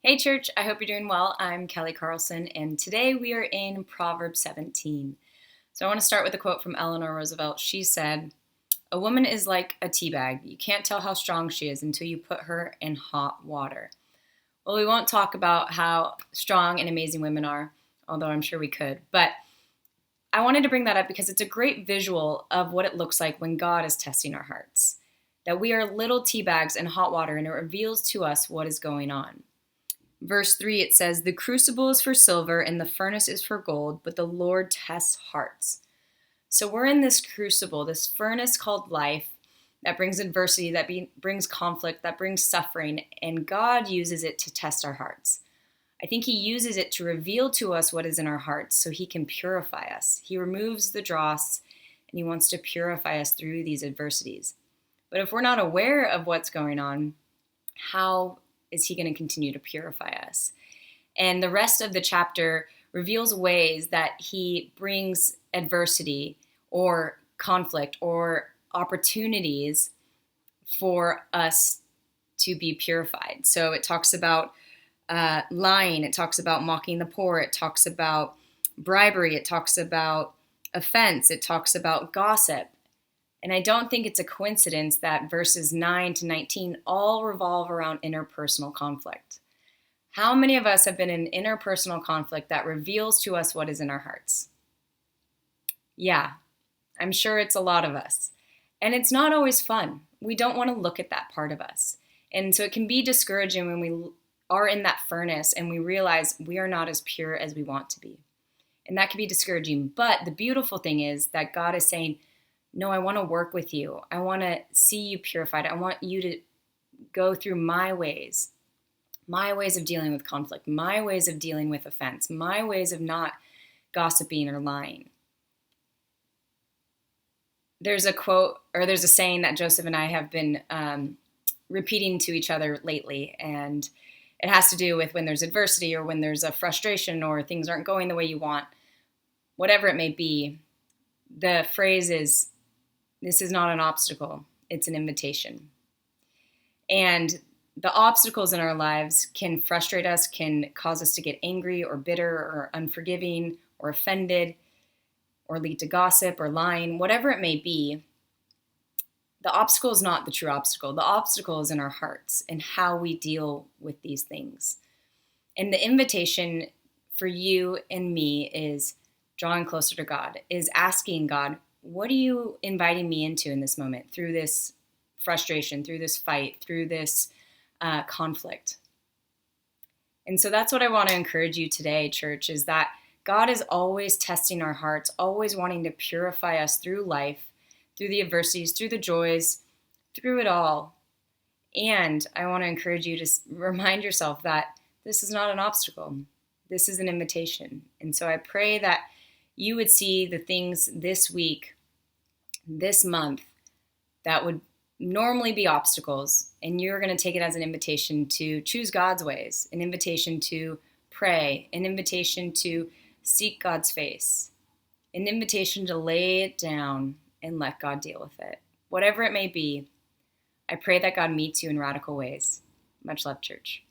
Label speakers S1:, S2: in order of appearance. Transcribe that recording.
S1: Hey church, I hope you're doing well. I'm Kelly Carlson, and today we are in Proverbs 17. So I want to start with a quote from Eleanor Roosevelt. She said, "A woman is like a tea bag. You can't tell how strong she is until you put her in hot water." Well, we won't talk about how strong and amazing women are, although I'm sure we could. But I wanted to bring that up because it's a great visual of what it looks like when God is testing our hearts. That we are little tea bags in hot water, and it reveals to us what is going on. Verse 3, it says, "The crucible is for silver and the furnace is for gold, but the Lord tests hearts." So we're in this crucible, this furnace called life that brings adversity, that brings conflict, that brings suffering, and God uses it to test our hearts. I think He uses it to reveal to us what is in our hearts so He can purify us. He removes the dross and He wants to purify us through these adversities. But if we're not aware of what's going on, how is He going to continue to purify us? And the rest of the chapter reveals ways that He brings adversity or conflict or opportunities for us to be purified. So it talks about lying, it talks about mocking the poor, it talks about bribery, it talks about offense, it talks about gossip. And I don't think it's a coincidence that verses 9 to 19 all revolve around interpersonal conflict. How many of us have been in interpersonal conflict that reveals to us what is in our hearts? Yeah, I'm sure it's a lot of us. And it's not always fun. We don't want to look at that part of us. And so it can be discouraging when we are in that furnace and we realize we are not as pure as we want to be. And that can be discouraging. But the beautiful thing is that God is saying, no, I want to work with you. I want to see you purified. I want you to go through my ways of dealing with conflict, my ways of dealing with offense, my ways of not gossiping or lying. There's a quote, or there's a saying that Joseph and I have been repeating to each other lately, and it has to do with when there's adversity or when there's a frustration or things aren't going the way you want, whatever it may be. The phrase is, "This is not an obstacle, it's an invitation." And the obstacles in our lives can frustrate us, can cause us to get angry or bitter or unforgiving or offended or lead to gossip or lying, whatever it may be. The obstacle is not the true obstacle. The obstacle is in our hearts and how we deal with these things. And the invitation for you and me is drawing closer to God, is asking God, what are you inviting me into in this moment, through this frustration, through this fight, through this conflict? And so that's what I want to encourage you today, church, is that God is always testing our hearts, always wanting to purify us through life, through the adversities, through the joys, through it all. And I want to encourage you to remind yourself that this is not an obstacle. This is an invitation. And so I pray that you would see the things this week, this month, that would normally be obstacles, and you're going to take it as an invitation to choose God's ways, an invitation to pray, an invitation to seek God's face, an invitation to lay it down and let God deal with it. Whatever it may be, I pray that God meets you in radical ways. Much love, church.